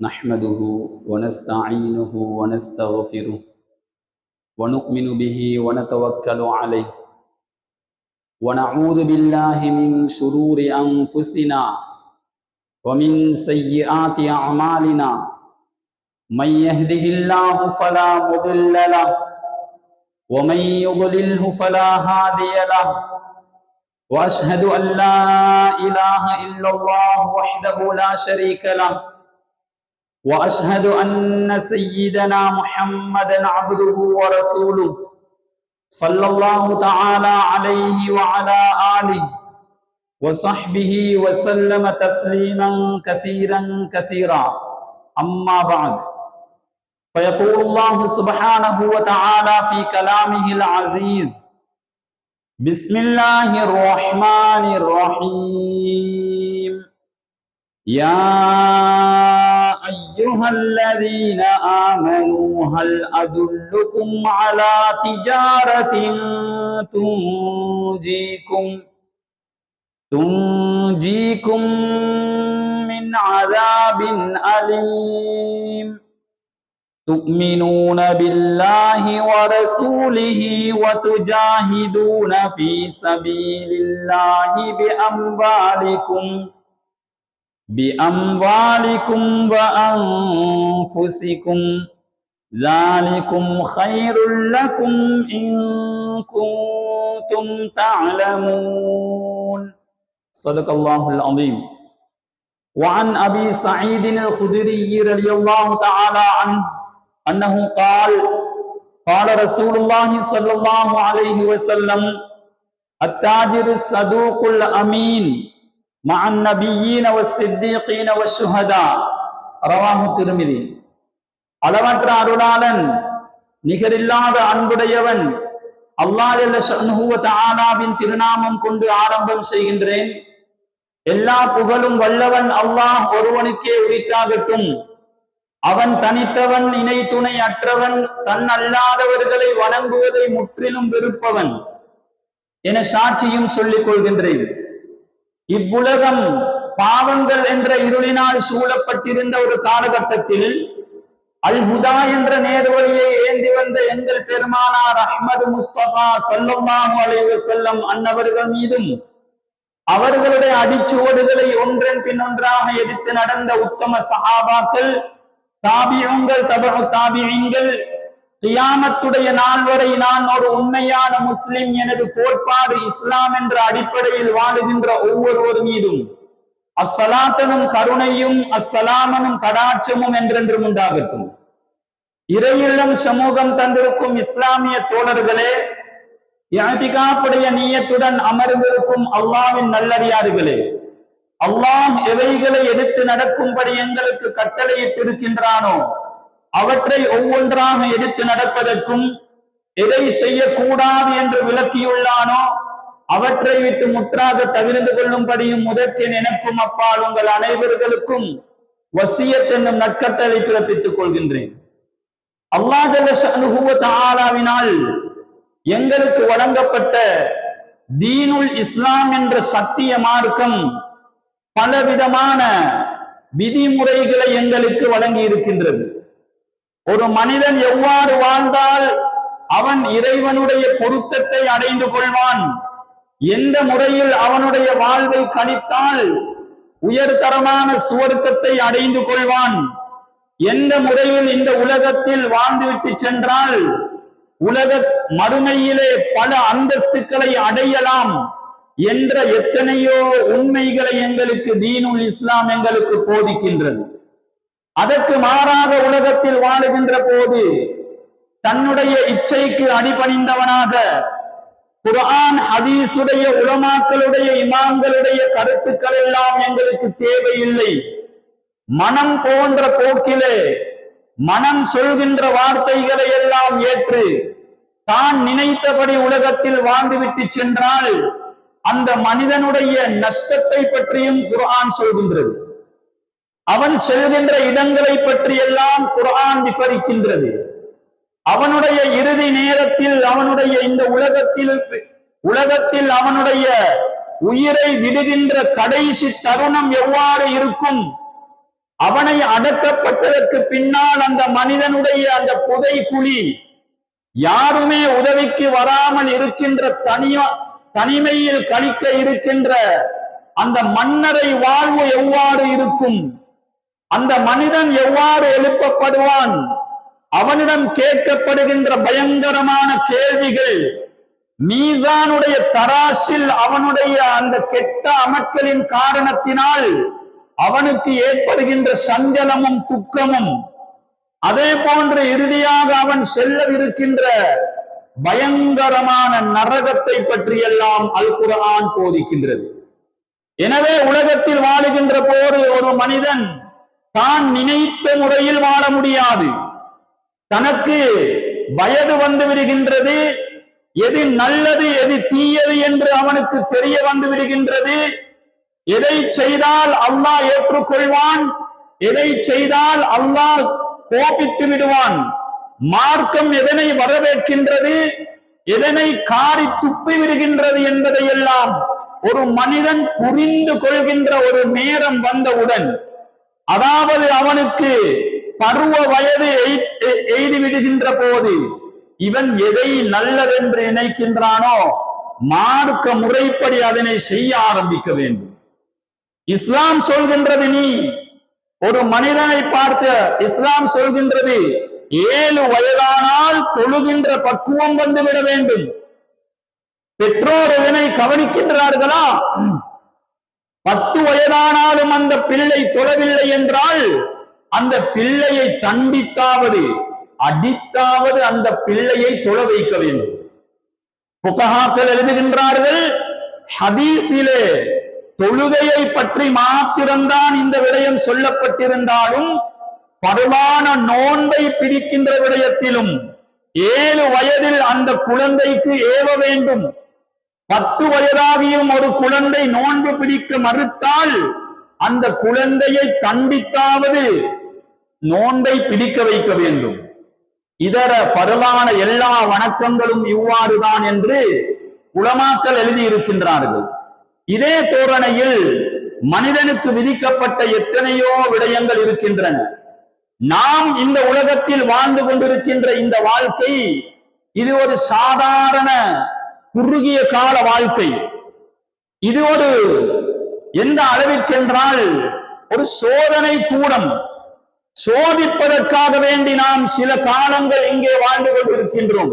نحمده ونستعينه ونستغفره ونؤمن به ونتوكل عليه ونعوذ بالله من شرور أنفسنا ومن سيئات أعمالنا. من يهده الله فلا مضل له ومن يضلله فلا هادي له، وأشهد أن لا إله إلا الله وحده لا شريك له، وأشهد أن سيدنا محمدا عبده ورسوله صلى الله تعالى عليه وعلى آله وصحبه وسلم تسليما كثيرا كثيرا. أما بعد، فيقول الله سبحانه وتعالى في كلامه العزيز: بسم الله الرحمن الرحيم. يا أيها الذين آمنوا هل أدلكم على تجارة تنجيكم من عذاب أليم، تؤمنون بالله ورسوله وتجاهدون في سبيل الله بأموالكم وأنفسكم، ذلكم خير لكم إن كنتم تعلمون. صدق الله العظيم. وعن أبي سعيد الخدري رضي الله تعالى عنه أنه قال: قال رسول الله صلى الله عليه وسلم: التاجر الصدوق الأمين مع النبيين والصديقين والشهداء. ரவாஹு திருமிதி. அளவற்ற அருளாளன் நிகரில்லாத அன்புடையவன் அல்லாஹ் ஜல்ல ஷஅனுஹு வ தஆலாவின் திருநாமம் கொண்டு ஆரம்பம் செய்கின்றேன். எல்லா புகழும் வல்லவன் அல்லாஹ் ஒருவனுக்கே உரித்தாகட்டும். அவன் தனித்தவன், இணை துணை அற்றவன், தன் அல்லாதவர்களை வணங்குவதை முற்றிலும் வெறுப்பவன் என சாட்சியும் சொல்லிக் கொள்கின்றேன். இவ்வுலகம் பாவங்கள் என்ற இருளினால் சூழப்பட்டிருந்த ஒரு காலகட்டத்தில் அல் ஹுதா என்ற நேர்வழியை ஏந்தி வந்த எங்கள் பெருமானார் அஹ்மது முஸ்தபா ஸல்லல்லாஹு அலைஹி வஸல்லம் அன்னவர்கள் மீதும் அவர்களுடைய அடிச்சுவடுகளை ஒன்றன் பின் ஒன்றாக எடுத்து நடந்த உத்தம சஹாபாக்கள், தாபிஈன்கள், தபஉ தாபிஈன்கள், கியாமத்துடைய நாள் வரை நான் ஒரு உண்மையான முஸ்லிம், எனது கோட்பாடு இஸ்லாம் என்ற அடிப்படையில் வாழுகின்ற ஒவ்வொருவர் மீதும் அஸ்ஸலாத்தனும் கருணையும் அஸ்ஸலாமனும் கடாட்சமும் என்றென்றும் உண்டாகட்டும். இறையில்லம் சமூகம் தந்திருக்கும் இஸ்லாமிய தோழர்களே, இஅ்திகாஃபுடைய நியத்துடன் அமர்ந்திருக்கும் அல்லாஹ்வின் நல்லடியார்களே, அல்லாஹ் எவைகளை எடுத்து நடக்கும்படி எங்களுக்கு கட்டளையிட்டிருக்கின்றானோ அவற்றை ஒவ்வொன்றாக எடுத்து நடப்பதற்கும், எதை செய்யக்கூடாது என்று விளக்கியுள்ளானோ அவற்றை விட்டு முற்றாக தவிர்ந்து கொள்ளும்படியும் முதற்கென் எனக்கும் அப்பால் உங்கள் அனைவர்களுக்கும் வசியத் என்னும் நற்கட்டளை பிறப்பித்துக் கொள்கின்றேன். அல்லாஹ் ஜல்ல ஷஅனுஹு வ தஆலாவினால் எங்களுக்கு வழங்கப்பட்ட தீனுல் இஸ்லாம் என்ற சத்திய மார்க்கம் பலவிதமான விதிமுறைகளை எங்களுக்கு வழங்கி இருக்கின்றது. ஒரு மனிதன் எவ்வாறு வாழ்ந்தால் அவன் இறைவனுடைய பொருத்தத்தை அடைந்து கொள்வான், எந்த முறையில் அவனுடைய வாழ்வை கழித்தால் உயர்தரமான சுவர்க்கத்தை அடைந்து கொள்வான், எந்த முறையில் இந்த உலகத்தில் வாழ்ந்துவிட்டு சென்றால் உலக மறுமையிலே பல அந்தஸ்துக்களை அடையலாம் என்ற எத்தனையோ உண்மைகளை எங்களுக்கு தீனுல் இஸ்லாம் எங்களுக்கு போதிக்கின்றது. அதற்கு மாறாக உலகத்தில் வாழுகின்ற போது தன்னுடைய இச்சைக்கு அடிபணிந்தவனாக குர்ஆன் ஹதீஸுடைய உலமாக்களுடைய இமாம்களுடைய கருத்துக்கள் எல்லாம் எங்களுக்கு தேவையில்லை, மனம் போன்ற போக்கிலே மனம் சொல்கின்ற வார்த்தைகளை எல்லாம் ஏற்று தான் நினைத்தபடி உலகத்தில் வாழ்ந்துவிட்டு சென்றால் அந்த மனிதனுடைய நஷ்டத்தை பற்றியும் குர்ஆன் சொல்கின்றது. அவன் செல்கின்ற இடங்களை பற்றி எல்லாம் குர்ஆன் விவரிக்கின்றது. அவனுடைய இறுதி நேரத்தில் அவனுடைய இந்த உலகத்தில் அவனுடைய உயிரை விடுகின்ற கடைசி தருணம் எவ்வாறு இருக்கும் அவனை அடக்கப்பட்டதற்கு பின்னால் அந்த மனிதனுடைய அந்த புதை குழி, யாருமே உதவிக்கு வராமல் இருக்கின்ற தனிமையில் கழிக்க இருக்கின்ற அந்த மன்னரை வாழ்வு எவ்வாறு இருக்கும், அந்த மனிதன் எவ்வாறு எழுப்பப்படுவான், அவனிடம் கேட்கப்படுகின்ற பயங்கரமான கேள்விகள், மீசானுடைய தராசில் அவனுடைய அந்த கெட்ட அமல்களின் காரணத்தினால் அவனுக்கு ஏற்படுகின்ற சஞ்சலமும் துக்கமும், அதே போன்று இறுதியாக அவன் செல்லவிருக்கின்ற பயங்கரமான நரகத்தை பற்றியெல்லாம் அல் குர்ஆன் போதிக்கின்றது. எனவே உலகத்தில் வாழுகின்ற போது ஒரு மனிதன் தான் நினைத்த முறையில் வாழ முடியாது. தனக்கு வயது வந்து விடுகின்றது, எது நல்லது எது தீயது என்று அவனுக்கு தெரிய வந்து விடுகின்றது. எதை செய்தால் அல்லாஹ் ஏற்றுக்கொள்வான், எதை செய்தால் அல்லாஹ் கோபித்து விடுவான், மார்க்கம் எதனை வரவேற்கின்றது, எதனை காரி துப்பி விடுகின்றது என்பதையெல்லாம் ஒரு மனிதன் புரிந்து கொள்கின்ற ஒரு நேரம் வந்தவுடன், அதாவது அவனுக்கு பருவ வயது எய்தி விடுகின்ற போது, இவன் எதை நல்லதென்று நினைக்கின்றானோ மார்க்க முறைப்படி அதனை செய்ய ஆரம்பிக்க வேண்டும். இஸ்லாம் சொல்கின்றது, நீ ஒரு மனிதனை பார்த்து இஸ்லாம் சொல்கின்றது 7 வயதானால் தொழுகின்ற பக்குவம் வந்துவிட வேண்டும். பெற்றோர் இதனை கவனிக்கின்றார்களா? 10 வயதானாலும் அந்த பிள்ளை தொழவில்லை என்றால் அந்த பிள்ளையை தண்டித்தாவது அடித்தாவது அந்த பிள்ளையை தொழ வைக்க வேண்டும். ஃபுகஹாக்கள் எழுதுகின்றார்கள், ஹதீஸிலே தொழுகையை பற்றி மாத்திரம்தான் இந்த விடயம் சொல்லப்பட்டிருந்தாலும் பரவான நோன்பை பிடிக்கின்ற விடயத்திலும் 7 வயதில் அந்த குழந்தைக்கு ஏவ வேண்டும். 10 வயதாகியும் ஒரு குழந்தை நோன்பு பிடிக்க மறுத்தால் அந்த குழந்தையை தண்டித்தாவது நோன்பை பிடிக்க வைக்க வேண்டும். இதர பரவான எல்லா வணக்கங்களும் இவ்வாறுதான் என்று உலமாக்கள் எழுதியிருக்கின்றார்கள். இதே தோரணையில் மனிதனுக்கு விதிக்கப்பட்ட எத்தனையோ விடயங்கள் இருக்கின்றன. நாம் இந்த உலகத்தில் வாழ்ந்து கொண்டிருக்கின்ற இந்த வாழ்க்கை இது ஒரு சாதாரண குறுகிய கால வாழ்க்கை. இது ஒரு எந்த அளவிற்கென்றால் ஒரு சோதனை கூடம். சோதிப்பதற்காக வேண்டி நாம் சில காலங்கள் இங்கே வாழ்ந்து கொண்டிருக்கின்றோம்.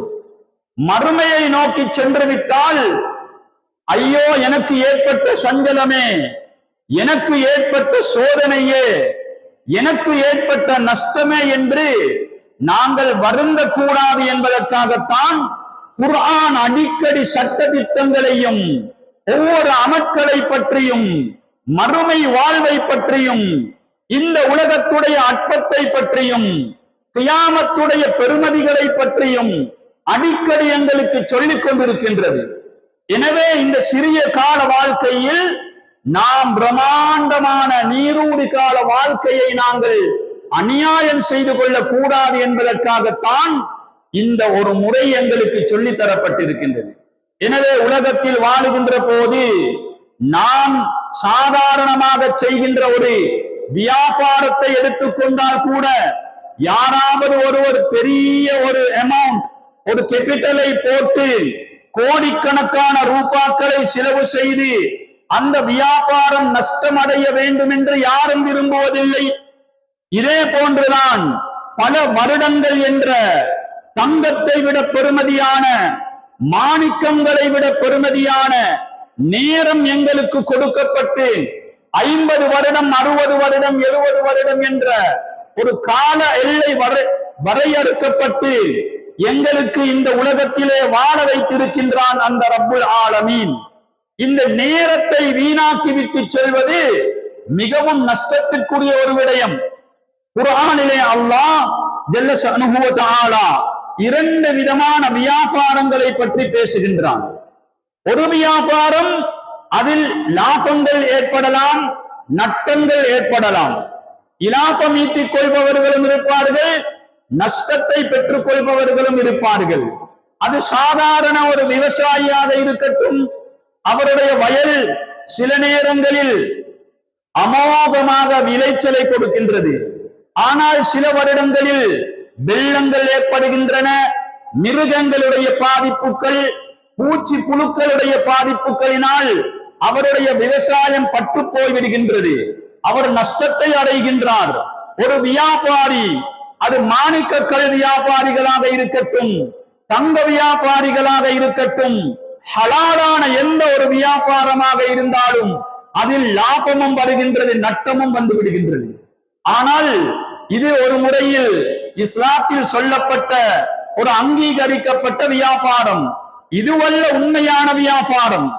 மறுமையை நோக்கி சென்று விட்டால், ஐயோ எனக்கு ஏற்பட்ட சஞ்சலமே, எனக்கு ஏற்பட்ட சோதனையே, எனக்கு ஏற்பட்ட நஷ்டமே என்று நாங்கள் வருந்த கூடாது என்பதற்காகத்தான் குர்ஆன் அடிக்கடி சட்ட திட்டங்களையும் ஒவ்வொரு அமல்களை பற்றியும் மறுமை வாழ்வை பற்றியும் இந்த உலகத்துடைய அற்பத்தை பற்றியும் கியாமத்துடைய பெருமதிகளை பற்றியும் அடிக்கடி எங்களுக்கு சொல்லிக் கொண்டிருக்கின்றது. எனவே இந்த சிறிய கால வாழ்க்கையில் நாம் பிரம்மாண்டமான நீரூடி கால வாழ்க்கையை நாங்கள் அநியாயம் செய்து கொள்ளக் கூடாது என்பதற்காகத்தான் இந்த ஒரு முறை எங்களுக்கு சொல்லித் தரப்பட்டிருக்கின்றது. எனவே உலகத்தில் வாழுகின்ற போது நாம் சாதாரணமாக செய்கின்ற ஒரு வியாபாரத்தை எடுத்துக்கொண்டால் கூட, யாராவது ஒருவர் பெரிய ஒரு அமௌண்ட், ஒரு கேபிட்டலை போட்டு கோடிக்கணக்கான ரூபாக்களை செலவு செய்து அந்த வியாபாரம் நஷ்டம் அடைய வேண்டும் என்று யாரும் விரும்புவதில்லை. இதே போன்றுதான் பல வருடங்கள் என்ற தங்கத்தை விட பெறுமதியான, மாணிக்கங்களை விட பெறுமதியான நேரம் எங்களுக்கு கொடுக்கப்பட்டு 50 வருடம் 60 வருடம் 70 வருடம் என்ற ஒரு கால எல்லை வரையறுக்கப்பட்டு எங்களுக்கு இந்த உலகத்திலே வாழ வைத்திருக்கின்றான் அந்த ரப்புல் ஆலமீன். இந்த நேரத்தை வீணாக்கி விட்டு செல்வது மிகவும் நஷ்டத்திற்குரிய ஒரு விடயம். குர்ஆனிலே அல்லாஹ் ஜல்ல ஷஅனுஹு வ தஆலா 2 விதமான வியாபாரங்களை பற்றி பேசுகின்றான். ஒரு வியாபாரம், அதில் லாபங்கள் ஏற்படலாம், நட்டங்கள் ஏற்படலாம். இலாபம் ஈட்டிக் கொள்பவர்களும் இருப்பார்கள், நஷ்டத்தை பெற்றுக் கொள்பவர்களும் இருப்பார்கள். அது சாதாரண ஒரு விவசாயியாக இருக்கட்டும், அவருடைய வயல் சில நேரங்களில் அமோகமாக விளைச்சலை கொடுக்கின்றது. ஆனால் சில வருடங்களில் வெள்ளங்கள் ஏற்படுகின்றன, மிருகங்களுடைய பாதிப்புகள், பூச்சி புழுக்களுடைய பாதிப்புகளினால் அவருடைய விவசாயம் பட்டு போய்விடுகின்றது. அவர் நஷ்டத்தை அடைகின்றார். ஒரு வியாபாரி, அது மாணிக்கக்கல் வியாபாரிகளாக இருக்கட்டும், தங்க வியாபாரிகளாக இருக்கட்டும், ஹலாலான எந்த ஒரு வியாபாரமாக இருந்தாலும் அதில் லாபமும் வருகின்றது, நட்டமும் வந்து விடுகின்றது. ஆனால் இது ஒரு முறையில் இஸ்லாத்தில் சொல்லப்பட்ட ஒரு அங்கீகரிக்கப்பட்ட வியாபாரம். இதுவல்ல உண்மையான வியாபாரம்.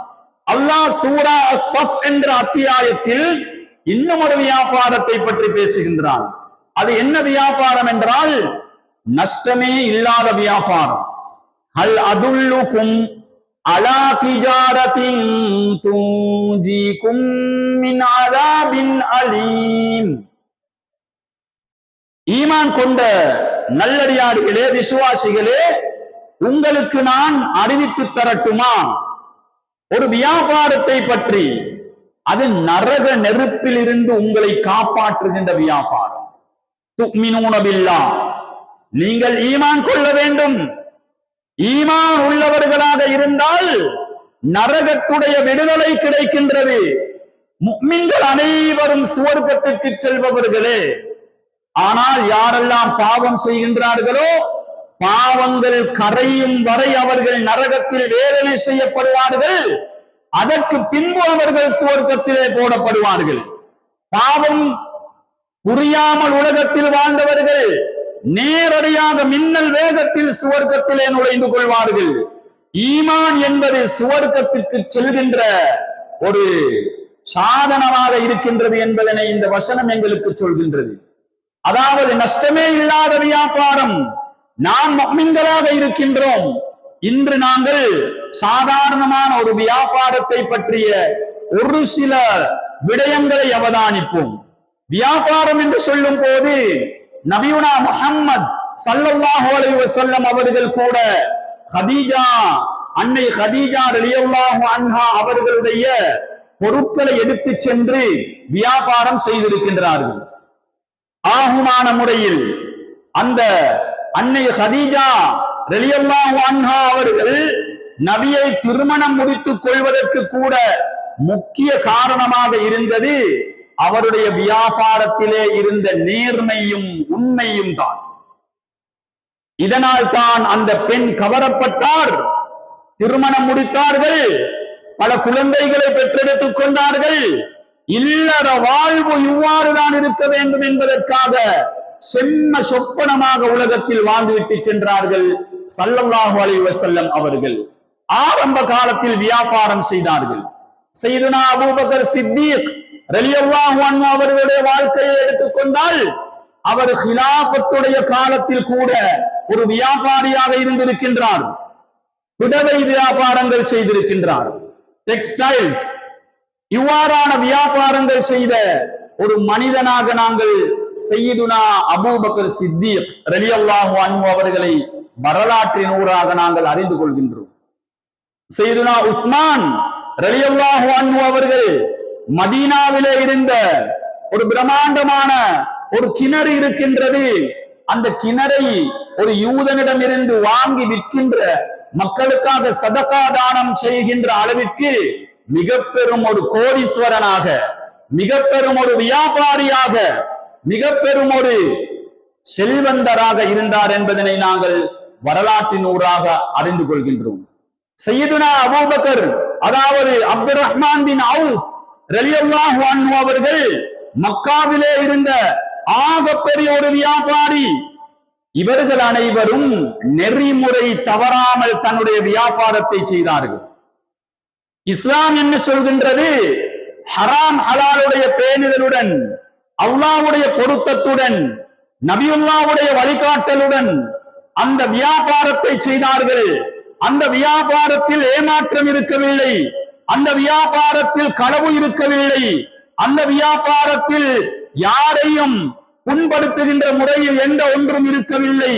அல்லாஹ் சூரா அஸ்-ஸஃப் என்ற அத்தியாயத்தில் இன்னும் ஒரு வியாபாரத்தை பற்றி பேசுகின்றான். அது என்ன வியாபாரம் என்றால் நஷ்டமே இல்லாத வியாபாரம். ஹல் அதுல்லுக்கும் அலா திஜாரத்தின் துஞ்சிக்கும் மின் அஸாபின் அலீம். ஈமான் கொண்ட நல்லடியார்களே, விசுவாசிகளே, உங்களுக்கு நான் அறிவித்து தரட்டுமா ஒரு வியாபாரத்தை பற்றி? அது நரக நெருப்பில் இருந்து உங்களை காப்பாற்றுகின்ற வியாபாரம். துமினூன பில்லாஹ், நீங்கள் ஈமான் கொள்ள வேண்டும். ஈமான் உள்ளவர்களாக இருந்தால் நரகத்துடைய விடுதலை கிடைக்கின்றது. முஃமின்கள் அனைவரும் சுவர்க்கத்திற்கு செல்பவர்களே. ஆனால் யாரெல்லாம் பாவம் செய்கின்றார்களோ, பாவங்கள் கரையும் வரை அவர்கள் நரகத்தில் வேதனை செய்யப்படுவார்கள். அதற்கு பின்பு அவர்கள் சுவர்க்கத்திலே போடப்படுவார்கள். பாவம் புரியாமல் உலகத்தில் வாழ்ந்தவர்கள் நேரடியாக மின்னல் வேகத்தில் சுவர்க்கத்திலே நுழைந்து கொள்வார்கள். ஈமான் என்பது சுவர்க்கத்திற்கு செல்கின்ற ஒரு சாதனமாக இருக்கின்றது என்பதனை இந்த வசனம் எங்களுக்கு சொல்கின்றது. அதாவது நஷ்டமே இல்லாத வியாபாரம். நாம் முஃமின்களாக இருக்கின்றோம். இன்று நாங்கள் சாதாரணமான ஒரு வியாபாரத்தை பற்றிய ஒரு சில விடயங்களை அவதானிப்போம். வியாபாரம் என்று சொல்லும் போது நபியுனா முஹம்மத் ஸல்லல்லாஹு அலைஹி வஸல்லம் அவர்கள் கூட அன்னை கதீஜா ரலியல்லாஹு அன்ஹா அவர்களுடைய பொருட்களை எடுத்து சென்று வியாபாரம் செய்திருக்கின்றார்கள். ஆகுமான முறையில் அந்த அன்னை கதீஜா ரலியல்லாஹு அன்ஹா அவர்கள் நபியை திருமணம் முடித்துக் கொள்வதற்கு கூட முக்கிய காரணமாக இருந்தது அவருடைய வியாபாரத்திலே இருந்த நேர்மையும் உண்மையும் தான். இதனால் தான் அந்த பெண் கவரப்பட்டார், திருமணம் முடித்தார்கள், பல குழந்தைகளை பெற்றெடுத்துக் கொண்டார்கள். இல்லற வாழ்வு இவ்வாறுதான் இருக்க வேண்டும் என்பதற்காக செம்ம சொப்பனமாக உலகத்தில் வாழ்ந்துவிட்டு சென்றார்கள் ஸல்லல்லாஹு அலைஹி வஸல்லம் அவர்கள். ஆரம்ப காலத்தில் வியாபாரம் செய்தார்கள். சையதுனா அபூபக்கர் சித்தீக் ரலியல்லாஹு அன்ஹு அவர்களுடைய வாழ்க்கையை எடுத்துக்கொண்டால் அவர் ஹிலாஃபத்துடைய காலத்தில் கூட ஒரு வியாபாரியாக இருந்திருக்கின்றார். புடவை வியாபாரங்கள் செய்திருக்கின்றார், டெக்ஸ்டைல்ஸ், இவ்வாறான வியாபாரங்கள் செய்த ஒரு மனிதனாக நாங்கள் சையதுனா அபூபக்கர் சித்தீக் ரலியல்லாஹு அன்ஹு அவர்களை வரலாற்றின் ஊடாக நாங்கள் அறிந்து கொள்கின்றோம். சையதுனா உஸ்மான் ரலியல்லாஹு அன்ஹு அவர்கள் மதீனாவிலே இருந்த ஒரு பிரம்மாண்டமான ஒரு கிணறு இருக்கின்றது. அந்த கிணறை ஒரு யூதனிடம் இருந்து வாங்கி விற்கின்ற, மக்களுக்காக சதகா தானம் செய்கின்ற அளவிற்கு மிக பெரும் ஒரு கோடீஸ்வரனாக, மிக பெரும் ஒரு வியாபாரியாக, மிக பெரும் ஒரு செல்வந்தராக இருந்தார் என்பதனை நாங்கள் வரலாற்றின் ஊடாக அறிந்து கொள்கின்றோம். சையதுனா அபூபக்கர், அதாவது அப்துர் ரஹ்மான் பின் அவுஃப் ரலியல்லாஹு அன்ஹு அவர்கள் மக்காவிலே இருந்த ஆகப்பெரிய ஒரு வியாபாரி. இவர்கள் அனைவரும் நெறிமுறை தவறாமல் தன்னுடைய வியாபாரத்தை செய்தார்கள். இஸ்லாம் என்ன சொல்கின்றது? ஹராம் ஹலாலுடைய பேணுதலுடன், அல்லாஹ்வுடைய பொருத்தத்துடன், நபியுல்லாஹ்வுடைய வழிகாட்டலுடன் அந்த வியாபாரத்தை செய்தார்கள். அந்த வியாபாரத்தில் ஏமாற்றம் இருக்கவில்லை, அந்த வியாபாரத்தில் களவு இருக்கவில்லை, அந்த வியாபாரத்தில் யாரையும் புண்படுத்துகின்ற முறையில் எந்த ஒன்றும் இருக்கவில்லை,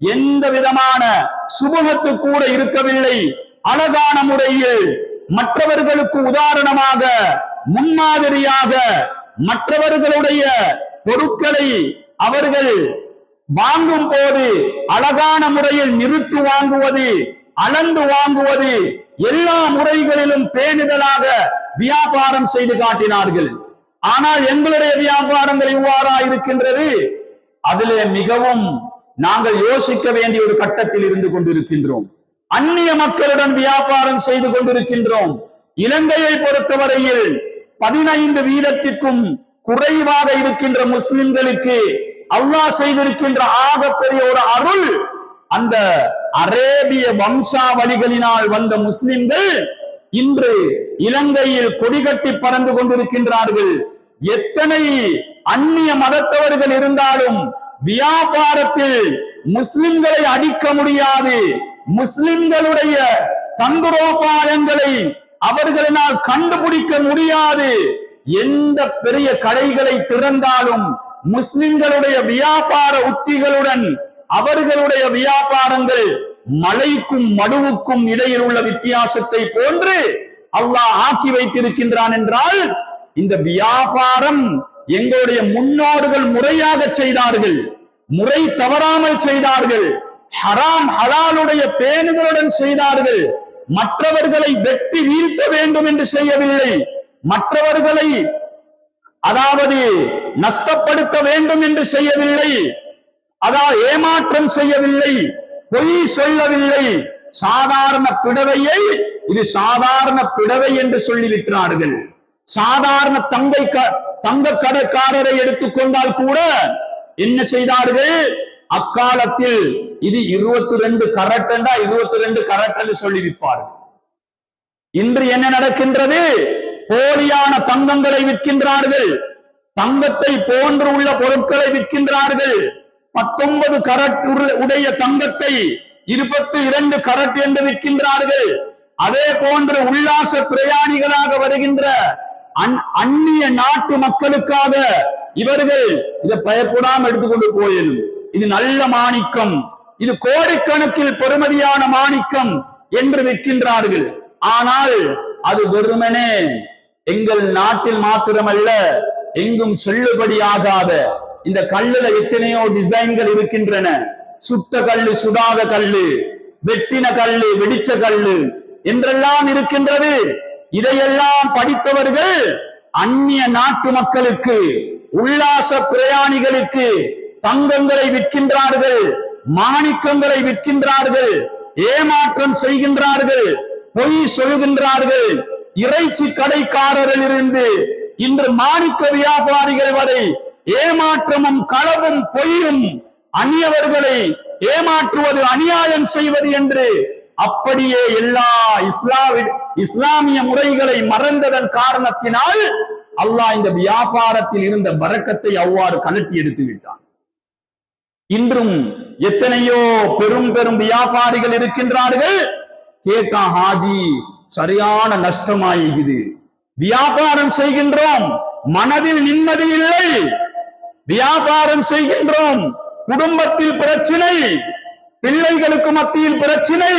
எந்த விதமான சுபகத்து கூட இருக்கவில்லை. அழகான முறையில் மற்றவர்களுக்கு உதாரணமாக முன்மாதிரியாக மற்றவர்களுடைய பொருட்களை அவர்கள் வாங்கும் போது அழகான முறையில் நிறுத்து வாங்குவது, அளந்து வாங்குவது, எல்லா முறைகளிலும் பேணுதலாக வியாபாரம் செய்து காட்டினார்கள். ஆனால் எங்களுடைய வியாபாரங்கள் இவ்வாறா இருக்கின்றது. அதிலே மிகவும் நாங்கள் யோசிக்க வேண்டிய ஒரு கட்டத்தில் இருந்து கொண்டிருக்கின்றோம். அந்நிய மக்களுடன் வியாபாரம் செய்து கொண்டிருக்கின்றோம். இலங்கையை பொறுத்தவரையில் 15% குறைவாக இருக்கின்ற முஸ்லிம்களுக்கு அல்லாஹ் செய்திருக்கின்ற ஆகப்பெரிய ஒரு அருள், அந்த அரேபிய வம்சாவளிகளினால் வந்த முஸ்லிம்கள் இன்று இலங்கையில் கொடிகட்டி பறந்து கொண்டிருக்கின்றார்கள். எத்தனை அந்நிய மதத்தவர்கள் இருந்தாலும் வியாபாரத்தில் முஸ்லிம்களை அடிக்க முடியாது. முஸ்லிம்களுடைய தந்திரோபாயங்களை அவர்களினால் கண்டுபிடிக்க முடியாது. எந்த பெரிய கடைகளை திறந்தாலும் முஸ்லிம்களுடைய வியாபார உத்திகளுடன் அவர்களுடைய வியாபாரங்கள் மலைக்கும் மடுவுக்கும் இடையில் உள்ள வித்தியாசத்தை போன்று அல்லாஹ் ஆக்கி வைத்திருக்கின்றான் என்றால், இந்த வியாபாரம் எங்களுடைய முன்னோர்கள் முறையாக செய்தார்கள், முறை தவறாமல் செய்தார்கள், ஹராம் ஹலாலுடைய பேணுதலுடன் செய்தார்கள். மற்றவர்களை வெட்டி வீழ்த்த வேண்டும் என்று செய்யவில்லை, மற்றவர்களை அதாவது நஷ்டப்படுத்த வேண்டும் என்று செய்யவில்லை, அதாவது ஏமாற்றம் செய்யவில்லை, பொய் சொல்லவில்லை. சாதாரண பிடவையை இது சாதாரண பிடவை என்று சொல்லிவிட்டார்கள். சாதாரண தங்க கடைக்காரரை எடுத்துக்கொண்டால் கூட என்ன செய்தார்கள்? அக்காலத்தில் இது 22 கரட் என்றா 22 கரட் என்று சொல்லி விற்பார்கள். இன்று என்ன நடக்கின்றது? போலியான தங்கங்களை விற்கின்றார்கள், தங்கத்தை போன்று உள்ள பொருட்களை விற்கின்றார்கள். 19 கரட் உடைய தங்கத்தை 22 கரட் என்று விற்கின்றார்கள். அதே போன்று உல்லாச பிரயாணிகளாக வருகின்ற அந்நிய நாட்டு மக்களுக்காக இவர்கள் இதை பயப்படாமல் எடுத்துக்கொண்டு போயிடும். இது நல்ல மாணிக்கம், இது கோடிக்கணக்கில் பெறுமதியான மாணிக்கம் என்று விற்கின்றார்கள். ஆனால் அது வெறுமனே எங்கள் நாட்டில் மாத்திரமல்ல, எங்கும் செல்லுபடியாகாத இந்த கல்லுல எத்தனையோ டிசைன்கள் இருக்கின்றன. சுட்ட கல்லு, சுடாத கல்லு, வெட்டின கல்லு, வெடிச்ச கல்லு என்றெல்லாம் இருக்கின்றது. இதையெல்லாம் படித்தவர்கள் அந்நிய நாட்டு மக்களுக்கு, உல்லாச பிரயாணிகளுக்கு தங்கங்களை விற்கின்றார்கள், மாணிக்கங்களை விற்கின்றார்கள், ஏமாற்றம் செய்கின்றார்கள், பொய் சொல்கின்றார்கள். இறைச்சி கடைக்காரரில் இருந்து இன்று மாணிக்க வியாபாரிகள் வரை ஏமாற்றமும் களவும் பொய்யும், அந்நியவர்களை ஏமாற்றுவது, அநியாயம் செய்வது என்று அப்படியே எல்லா இஸ்லாமிய முறைகளை மறந்ததன் காரணத்தினால் அல்லாஹ் இந்த வியாபாரத்தில் இருந்த பரக்கத்தை அவ்வாறு கலட்டி எடுத்து விட்டான். இன்றும் எத்தனையோ பெரும் பெரும் வியாபாரிகள் இருக்கின்றார்கள். கேட்டா ஹாஜி சரியான நஷ்டமாயிக்குது, வியாபாரம் செய்கின்றோம், மனதில் நிம்மதி இல்லை, வியாபாரம் செய்கின்றோம், குடும்பத்தில் பிரச்சனை, பிள்ளைகளுக்கு மத்தியில் பிரச்சனை.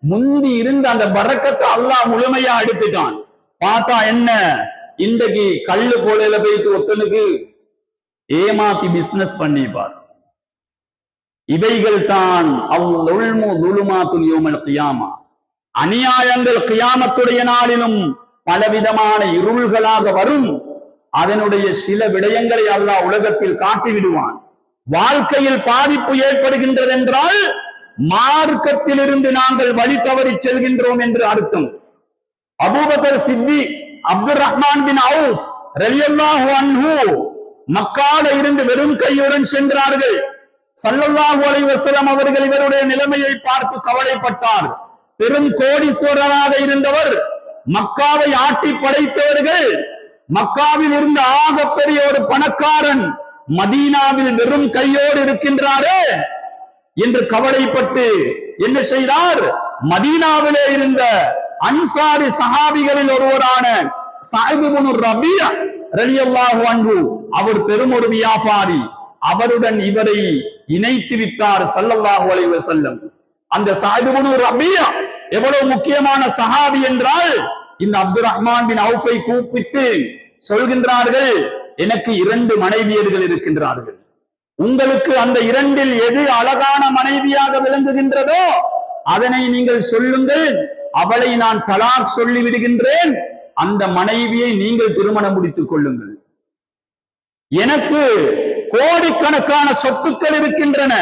முந்தி இருந்த அந்த பரக்கத்தை அல்லாஹ் முழுமையா எடுத்துட்டான். பார்த்தா என்ன, இன்றைக்கு கல்லு கோலையில போயிட்டு ஒருத்தனுக்கு ஏமாத்தி பிசினஸ் பண்ணிப்பார். இவைகள் தான் அநியாயங்கள் கியாமத்துடைய நாளிலும் பலவிதமான இருள்களாக வரும். அதனுடைய சில விடயங்களை அல்லாஹ் உலகத்தில் காட்டி விடுவான். வாழ்க்கையில் பாதிப்பு ஏற்படுகின்றது என்றால் மார்க்கத்தில் இருந்து நாங்கள் வழி தவறி செல்கின்றோம் என்று அர்த்தம். அபூபக்கர் சித்திக், அப்துல் ரஹ்மான் பின் அவுஃப் ரலியல்லாஹு அன்ஹு மக்கால இருந்து வெறும் கையுடன் சென்றார்கள். ஸல்லல்லாஹு அலைஹி வஸல்லம் அவர்கள் இவருடைய நிலைமையை பார்த்து கவலைப்பட்டார். பெரும் கோடீஸ்வரராக இருந்தவர், மக்காவை ஆட்டி படைத்தவர்கள், மக்காவில் இருந்த ஆகப்பெரிய ஒரு பணக்காரன் மதீனாவில் வெறும் கையோடு இருக்கின்றாரே என்று கவலைப்பட்டு என்ன செய்தார்? மதீனாவிலே இருந்த அன்சாரி சஹாபிகளில் ஒருவரான ஸஅத் இப்னு ரபியா ரலியல்லாஹு அன்ஹு, அவர் பெரும் ஒரு வியாபாரி, அவருடன் இவரை இணைத்து விட்டார் ஸல்லல்லாஹு அலைஹி வஸல்லம். அந்த ஸஅத் இப்னு ரபியா எவ்வளவு முக்கியமான சஹாபி என்றால், இந்த அப்துல் ரஹ்மான் பின் அவுஃபை கூப்பிட்டு சொல்கின்றார்கள், எனக்கு 2 மனைவியர்கள் இருக்கின்றார்கள். உங்களுக்கு அந்த 2இல் எது அழகான மனைவியாக விளங்குகின்றதோ அதனை நீங்கள் சொல்லுங்கள், அவளை நான் தலாக் சொல்லி விடுகின்றேன், அந்த மனைவியை நீங்கள் திருமணம் முடித்துக் கொள்ளுங்கள். எனக்கு கோடிக்கணக்கான சொத்துக்கள் இருக்கின்றன,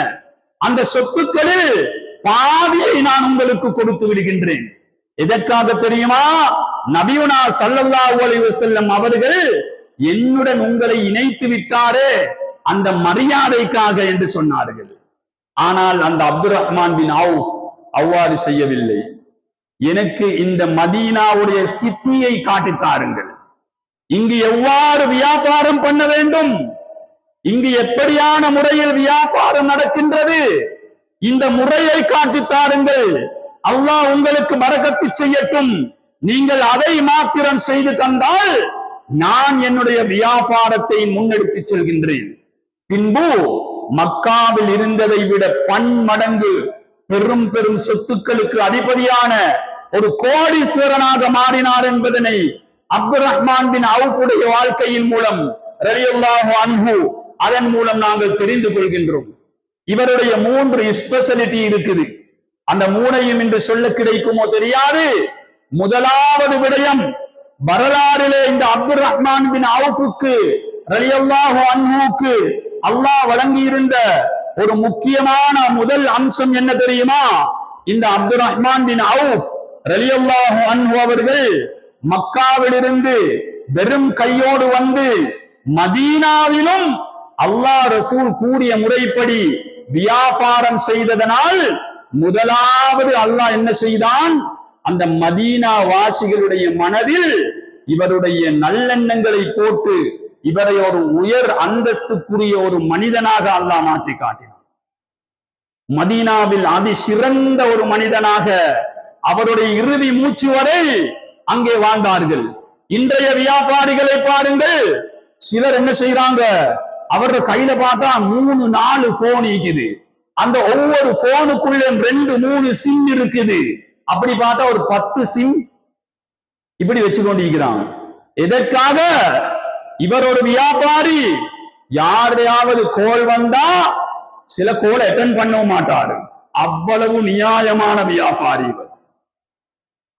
அந்த சொத்துக்களில் பாதியை நான் உங்களுக்கு கொடுத்து விடுகின்றேன். எதற்காக தெரியுமா? நபியுனா ஸல்லல்லாஹு அலைஹி வஸல்லம் அவர்கள் என்னுடன் உங்களை இணைத்து விட்டாரே அந்த மரியாதைக்காக என்று சொன்னார்கள். ஆனால் அந்த அப்துல் ரஹ்மான் பின் அவுஃப் அவ்வாறு செய்யவில்லை. எனக்கு இந்த மதீனாவுடைய சிட்டியை காட்டித்தாருங்கள், இங்கு எவ்வாறு வியாபாரம் பண்ண வேண்டும், இங்கு எப்படியான முறையில் வியாபாரம் நடக்கின்றது, இந்த முறையை காட்டித்தாருங்கள், அல்லாஹ் உங்களுக்கு பரக்கத்து செய்யட்டும், நீங்கள் அதை மாத்திரம் செய்து தந்தால் நான் என்னுடைய வியாபாரத்தை முன்னெடுத்து செல்கின்றேன். பின்பு மக்காவில் இருந்ததை விட பன்மடங்கு பெரும் பெரும் சொத்துக்களுக்கு அதிபதியான ஒரு கோடீஸ்வரனாக மாறினார் என்பதனை அப்துல் ரஹ்மான் பின் அவுஃபுடைய வாழ்க்கையின் மூலம் ரலியல்லாஹு அன்ஹு அதன் மூலம் நாங்கள் தெரிந்து கொள்கின்றோம். இவருடைய 3 ஸ்பெஷாலிட்டி இருக்குது. அந்த 3ஐயும் இன்று சொல்ல கிடைக்குமோ தெரியாது. முதலாவது விடயம், வரலாறிலே இந்த அப்துல் ரஹ்மான் பின் அவுஃபுக்கு ரலியல்லாஹு அன்ஹுக்கு அல்லாஹ் வழங்கி இருந்த ஒரு முக்கியமான முதல் அம்சம் என்ன தெரியுமா? இந்த அப்துல் ரஹ்மான் பின் அவுஃப் ரலியல்லாஹு அன்ஹு அவர்கள் மக்காவிலிருந்து வெறும் கையோடு வந்து மதீனாவிலும் அல்லாஹ் ரசூல் கூறிய முறைப்படி வியாபாரம் செய்ததனால் முதலாவது அல்லாஹ் என்ன செய்தான்? அந்த மதீனா வாசிகளுடைய மனதில் இவருடைய நல்லெண்ணங்களை போட்டு இவரை ஒரு உயர் அந்தஸ்துக்குரிய ஒரு மனிதனாக அல்லாஹ் மாற்றி காட்டினார். மதீனாவில் அதி சிறந்த ஒரு மனிதனாக அவருடைய இறுதி மூச்சு வரை அங்கே வாழ்ந்தார்கள். இன்றைய வியாபாரிகளை பாருங்கள், சிலர் என்ன செய்யறாங்க, அவருடைய கையில பார்த்தா 3-4 போன் இருக்குது, அந்த ஒவ்வொரு போனுக்குள்ள 2-3 சிம் இருக்குது, அப்படி பார்த்தா ஒரு 10 சிம் இப்படி வச்சு கொண்டிருக்கிறான். எதற்காக? இவர் ஒரு வியாபாரி, யாரையாவது கோல் வந்தா சில கோல் அட்டெண்ட் பண்ண மாட்டாரு, அவ்வளவு நியாயமான வியாபாரி இவர்.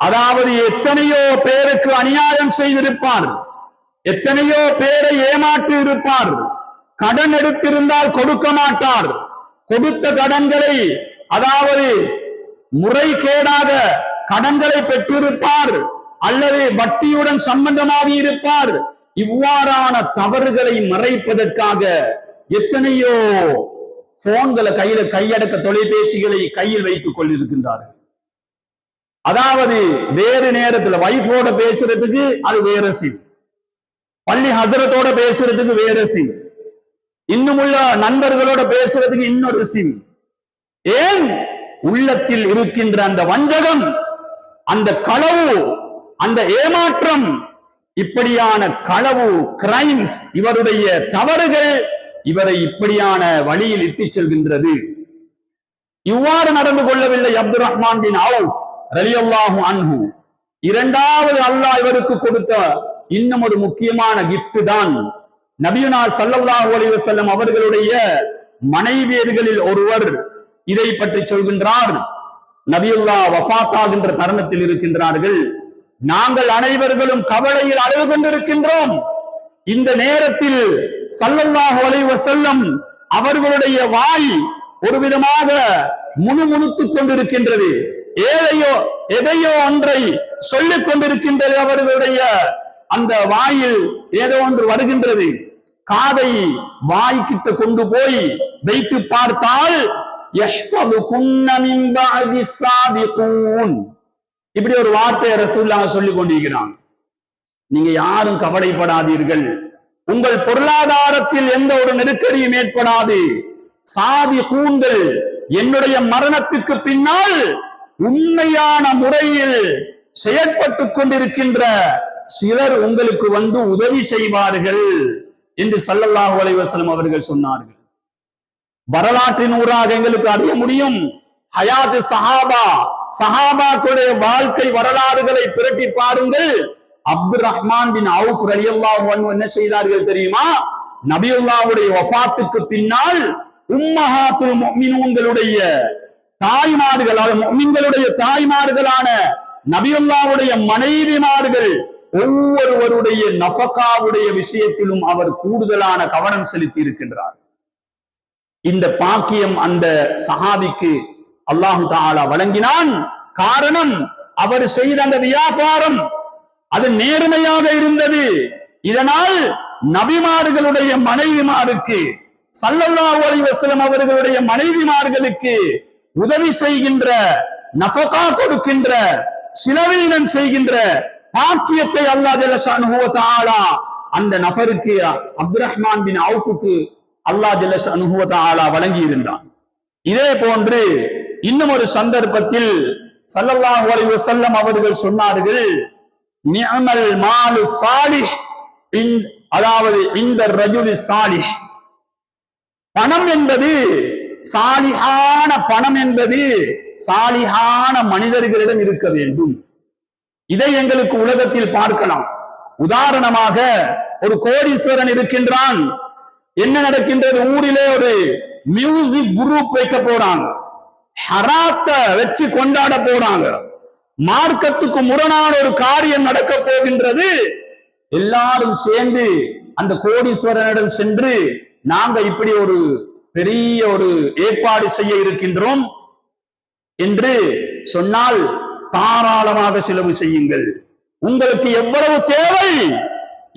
அதாவது எத்தனையோ பேருக்கு அநியாயம் செய்திருப்பார், எத்தனையோ பேரை ஏமாற்றி இருப்பார், கடன் எடுத்திருந்தால் கொடுக்க மாட்டார், கொடுத்த கடன்களை அதாவது முறைகேடாக கடன்களை பெற்றிருப்பார், அல்லது வட்டியுடன் சம்பந்தமாகி இருப்பார். இவ்வாறான தவறுகளை மறைப்பதற்காக எத்தனையோ போன்களை கையடக்க தொலைபேசிகளை கையில் வைத்துக் கொண்டிருக்கின்றார்கள். அதாவது வேறு நேரத்துல வைஃபோட பேசுறதுக்கு அது வேற சிம், பள்ளி ஹசரத்தோட பேசுறதுக்கு வேற சிம், இன்னுமுள்ள நண்பர்களோட பேசுறதுக்கு இன்னொரு சிம். ஏன்? உள்ளத்தில் இருக்கின்ற அந்த வஞ்சகம், அந்த களவு, அந்த ஏமாற்றம், இப்படியான களவு கிரைம்ஸ், இவருடைய தவறுகள் இவரை இப்படியான வழியில் இட்டுச் செல்கின்றது. இவ்வாறு நடந்து கொள்ளவில்லை அப்துல் ரஹ்மான் பின் அவுஃப் ரலியல்லாஹு அன்ஹு. இரண்டாவது அல்லாஹ் இவருக்கு கொடுத்த இன்னும் ஒரு முக்கியமான கிஃப்ட் தான் நபியுனா ஸல்லல்லாஹு அலைஹி வஸல்லம் அவர்களுடைய மனைவியர்களில் ஒருவர் இதை பற்றி சொல்கின்றார். நபியுல்லாஹ் வஃபாத் ஆகின்ற தருணத்தில் இருக்கின்றார்கள். நாங்கள் அனைவர்களும் கவலையில் அழுது கொண்டிருக்கின்றோம். இந்த நேரத்தில் ஸல்லல்லாஹு அலைஹி வஸல்லம் அவர்களுடைய வாய் ஒரு விதமாக முணுமுணுத்துக் கொண்டிருக்கின்றது, எதையோ ஒன்றை சொல்லிக் கொண்டிருக்கின்றது. அவர்களுடைய அந்த வாயில் ஏதோ ஒன்று வருகின்றது. காதை வாய்க்கிட்ட கொண்டு போய் வைத்து பார்த்தால் இப்படி ஒரு வார்த்தையை ரசூலுல்லாஹ் சொல்லிக் கொண்டிருக்கிறான். நீங்க யாரும் கவலைப்படாதீர்கள், உங்கள் பொருளாதாரத்தில் எந்த ஒரு நெருக்கடியும் ஏற்படாது. சாதிகூன்கள் என்னுடைய மரணத்துக்கு பின்னால் உண்மையான முறையில் செயற்பட்டுக் கொண்டிருக்கின்ற சிலர் உங்களுக்கு வந்து உதவி செய்வார்கள் என்று ஸல்லல்லாஹு அலைஹி வஸல்லம் அவர்கள் சொன்னார்கள். வரலாற்றின் ஊடாக எங்களுக்கு அறிய முடியும், ஹயாத் சஹாபா சஹாபாக்களுடைய வாழ்க்கை வரலாறுகளை புரட்டி பாருங்கள். அப்துர் ரஹ்மான் பின் அவுஃப் ரலியல்லாஹு அன்ஹு என்ன செய்தார்கள் தெரியுமா? நபியுல்லாஹ்வுடைய வஃபாத்துக்கு பின்னால் உம்மஹாத்துல் முஃமினூன்களுடைய தாய்மார்கள், முஃமின்களுடைய தாய்மார்களான நபியுல்லாஹ்வுடைய மனைவிமார்கள் ஒவ்வொருவருடைய நஃபகாவுடைய விஷயத்திலும் அவர் கூடுதலான கவனம் செலுத்தி இருக்கின்றார். இந்த பாக்கியம் அந்த சஹாபிக்கு அல்லாஹு தஆலா வழங்கினான். காரணம், அவர் செய்த அந்த வியாபாரம் அது நேர்மையாக இருந்தது. இதனால் நபிமார்களுடைய மனைவிமாருக்கு, ஸல்லல்லாஹு அலைஹி வஸல்லம் அவர்களுடைய மனைவிமார்களுக்கு உதவி செய்கின்ற, நஃபகா கொடுக்கின்ற, சிலவீனம் செய்கின்ற பாக்கியத்தை அல்லாஹ் ஜல்ல ஷஅனுஹு வ தஆலா அந்த நபருக்கு, அப்துர் ரஹ்மான் பின் அவுஃபுக்கு அல்லாஹ் ஜல்ல ஷஅனுஹு வ தஆலா வழங்கி இருந்தான். இதே போன்று இன்னும் ஒரு சந்தர்ப்பத்தில் ஸல்லல்லாஹு அலைஹி வஸல்லம் அவர்கள் சொன்னார்கள், நிஅமல் மாலு சாலிஹ், அதாவது இந்த ரஜுலி சாலிஹ், பணம் என்பது, சாலிஹான பணம் என்பது சாலிஹான மனிதர்களிடம் இருக்க வேண்டும். இதை எங்களுக்கு உலகத்தில் பார்க்கலாம். உதாரணமாக ஒரு கோடீஸ்வரன் இருக்கின்றான். என்ன நடக்கின்றது? ஊரிலே ஒரு மியூசிக் குரூப் வைக்க போறாங்க, ஹராத்த வச்சு கொண்டாட போறாங்க, மார்க்கத்துக்கு முரணான ஒரு காரியம் நடக்க போகின்றது. எல்லாரும் சேர்ந்து அந்த கோடீஸ்வரனிடம் சென்று, நாங்க இப்படி ஒரு பெரிய ஒரு ஏற்பாடு செய்ய இருக்கின்றோம் என்று சொன்னால் தாராளமாக செலவு செய்யுங்கள், உங்களுக்கு எவ்வளவு தேவை,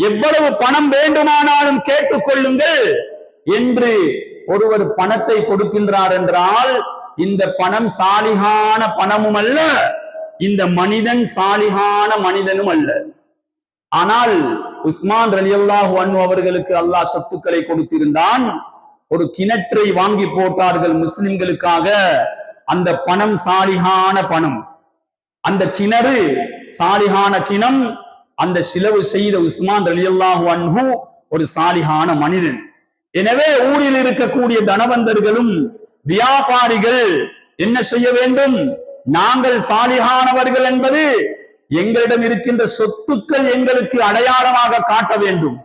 எவ்வளவு பணம் வேண்டுமானாலும் கேட்டுக்கொள்ளுங்கள் என்று ஒருவர் பணத்தை கொடுக்கின்றார் என்றால், இந்த பணம் சாலிகான பணமும் அல்ல, இந்த மனிதன் சாலிகான மனிதனும் அல்ல. ஆனால் உஸ்மான் ரலியல்லாஹு அன்ஹு அவர்களுக்கு அல்லாஹ் சொத்துக்களை கொடுத்திருந்தான். ஒரு கிணற்றை வாங்கி போட்டார்கள் முஸ்லிம்களுக்காக. அந்த பணம் சாலிகான பணம், அந்த கிணறு சாலிகான கிணம். அந்த செலவு செய்த உஸ்மான் ரலியல்லாஹு அன்ஹு ஒரு சாலிகான மனிதன். எனவே ஊரில் இருக்கக்கூடிய தனவந்தர்களும் வியாபாரிகள் என்ன செய்ய வேண்டும்? நாங்கள் சாலிகானவர்கள் என்பது எங்களிடம் இருக்கின்ற சொத்துக்கள் எங்களுக்கு அடையாளமாக காட்ட வேண்டும்.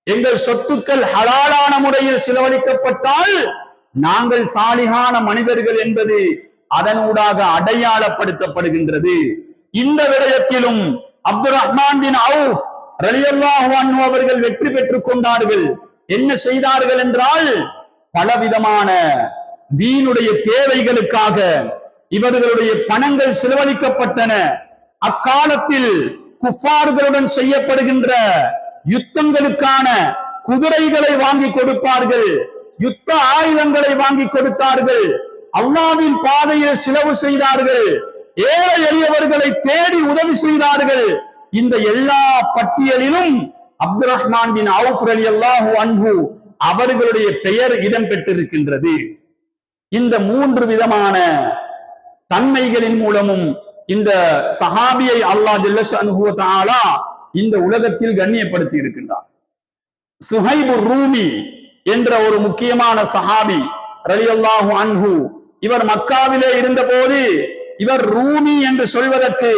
எங்கள் சொத்துக்கள் ஹலாலான முறையில் செலவழிக்கப்பட்டால் நாங்கள் சாலிகான மனிதர்கள் என்பது அதனூடாக அடையாளப்படுத்தப்படுகின்றது. இந்த விடயத்திலும் அப்துர் ரஹ்மான் பின் அவுஃப் ரலியல்லாஹு அன்ஹு அவர்கள் வெற்றி பெற்றுக் கொண்டார்கள். என்ன செய்தார்கள் என்றால், பலவிதமான தீனுடைய தேவைகளுக்காக இவர்களுடைய பணங்கள் செலவழிக்கப்பட்டன. அக்காலத்தில் குஃபார்களுடன் செய்யப்படுகின்ற யுத்தங்களுக்கான குதிரைகளை வாங்கி கொடுப்பார்கள், யுத்த ஆயுதங்களை வாங்கி கொடுத்தார்கள், அல்லாஹ்வின் பாதையில் செலவு செய்தார்கள், ஏழை எளியவர்களை தேடி உதவி செய்தார்கள். இந்த எல்லா பட்டியலிலும் அப்துர் ரஹ்மான் பின் அவுஃப் ரலியல்லாஹு அன்ஹு அவர்களுடைய பெயர் இடம் பெற்றிருக்கின்றது. இந்த மூன்று விதமான தன்மைகளின் மூலமும் இந்த சஹாபியை அல்லாஹ் ஜல்ல ஷஅனுஹு வ தஆலா இந்த உலகத்தில் கண்ணியப்படுத்தி இருக்கின்றார். சுஹைபு ரூமி என்ற ஒரு முக்கியமான சஹாபி ரலியல்லாஹு அன்ஹு, இவர் மக்காவிலே இருந்த போது, இவர் ரூமி என்று சொல்வதற்கு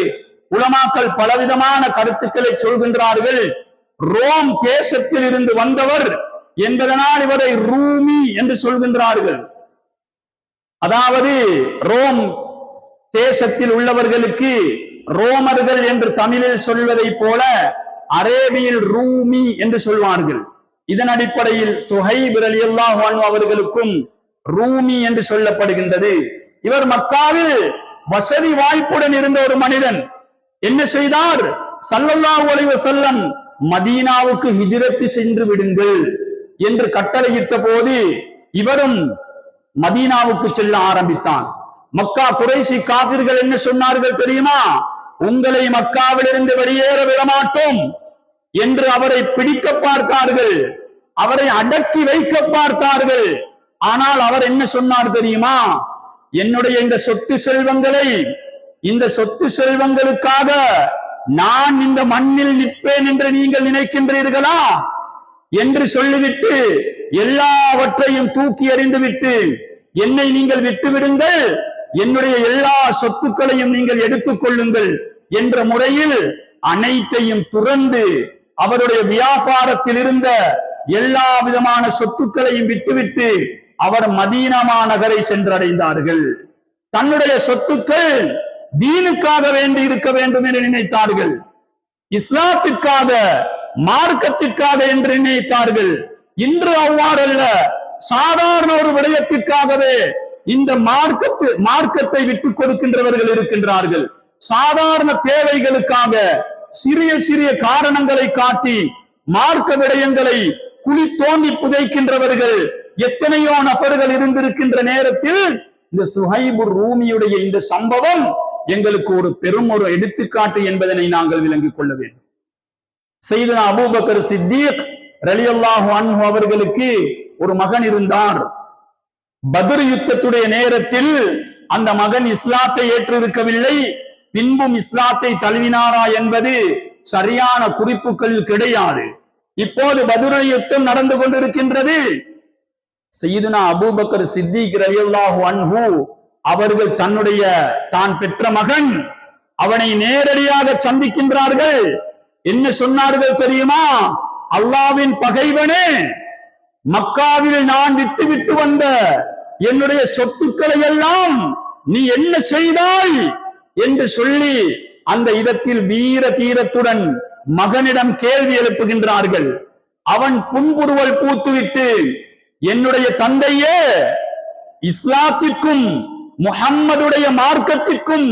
உலமாக்கள் பலவிதமான கருத்துக்களை சொல்கின்றார்கள். ரோம் தேசத்தில் இருந்து வந்தவர் என்பதனால் இவரை ரூமி என்று சொல்கின்றார்கள். அதாவது ரோம் தேசத்தில் உள்ளவர்களுக்கு ரோமர்கள் என்று தமிழில் சொல்வதை போல அரேபியில் ரூமி என்று சொல்வார்கள். இதன் அடிப்படையில் சுஹைப் ரலியல்லாஹு அன்ஹு அவர்களுக்கும் ரூமி என்று சொல்லப்படுகின்றது. இவர் மக்காவில் வசதி வாய்ப்புடன் இருந்த ஒரு மனிதன். என்ன செய்தார்? ஸல்லல்லாஹு அலைஹி வஸல்லம் மதீனாவுக்கு ஹிஜ்ரத் சென்று விடுங்கள் என்று கட்டளையிட்ட போது இவரும் மதீனாவுக்கு செல்ல ஆரம்பித்தான். மக்கா குறைஷி காபிர்கள் என்ன சொன்னார்கள் தெரியுமா? உங்களை மக்காவிலிருந்து வெளியேற விடமாட்டோம் என்று அவரை பிடிக்க பார்த்தார்கள், அவரை அடக்கி வைக்க பார்த்தார்கள். ஆனால் அவர் என்ன சொன்னார் தெரியுமா? என்னுடைய இந்த சொத்து செல்வங்களை, இந்த சொத்து செல்வங்களுக்காக நான் இந்த மண்ணில் நிற்பேன் என்று நீங்கள் நினைக்கின்றீர்களா என்று சொல்லிவிட்டு எல்லாவற்றையும் தூக்கி எறிந்துவிட்டு என்னை நீங்கள் விட்டு விடுங்கள், என்னுடைய எல்லா சொத்துக்களையும் நீங்கள் எடுத்துக் கொள்ளுங்கள் என்ற முறையில் அனைத்தையும் துறந்து அவருடைய வியாபாரத்தில் இருந்த எல்லா விதமான சொத்துக்களையும் விட்டுவிட்டு அவர் மதீனா நகரை சென்றடைந்தார்கள். தன்னுடைய சொத்துக்கள் தீனுக்காக வேண்டி இருக்க வேண்டும் என்று நினைத்தார்கள், இஸ்லாத்திற்காக மார்க்கத்திற்காக என்று நினைத்தார்கள். இன்று அவ்வாறல்ல, சாதாரண ஒரு விடயத்திற்காகவே இந்த மார்க்கத்தை விட்டுக் கொடுக்கின்றவர்கள் இருக்கின்றார்கள். சாதாரண தேவைகளுக்காக சிறிய சிறிய காரணங்களை காட்டி மார்க்க விடயங்களை குழி தோண்டி புதைக்கின்றவர்கள் எத்தனையோ நபர்கள் இருந்திருக்கின்ற நேரத்தில் இந்த சுஹைபுர் ரூமியுடைய இந்த சம்பவம் எங்களுக்கு ஒரு பெரும் ஒரு எடுத்துக்காட்டு என்பதனை நாங்கள் விளங்கிக் கொள்ள வேண்டும். சையதுனா அபூபக்கர் சித்தீக் ரலியல்லாஹு அன்ஹு அவர்களுக்கு ஒரு மகன் இருந்தார். பத்ர் யுத்தத்துடைய நேரத்தில் அந்த மகன் இஸ்லாத்தை ஏற்றிருக்கவில்லை, பின்பும் இஸ்லாத்தை தழுவினாரா என்பது சரியான குறிப்புகள் கிடையாது. இப்போது பத்ர் யுத்தம் நடந்து கொண்டிருக்கின்றது. சையதுனா அபூபக்கர் சித்தீக் ரலியல்லாஹு அன்ஹு அவர்கள் தன்னுடைய தான் பெற்ற மகன் அவனை நேரடியாக சந்திக்கின்றார்கள். என்ன சொன்னார்கள் தெரியுமா? அல்லாஹ்வின் பகைவனே, மக்காவில் நான் விட்டு வந்த என்னுடைய சொத்துக்களை எல்லாம் நீ என்ன செய்தாய் என்று சொல்லி அந்த இடத்தில் வீர தீரத்துடன் மகனிடம் கேள்வி எழுப்புகின்றார்கள். அவன் புன்புருவல் பூத்துவிட்டு, என்னுடைய தந்தையே, இஸ்லாத்திற்கும் முஹம்மதுடைய மார்க்கத்திற்கும்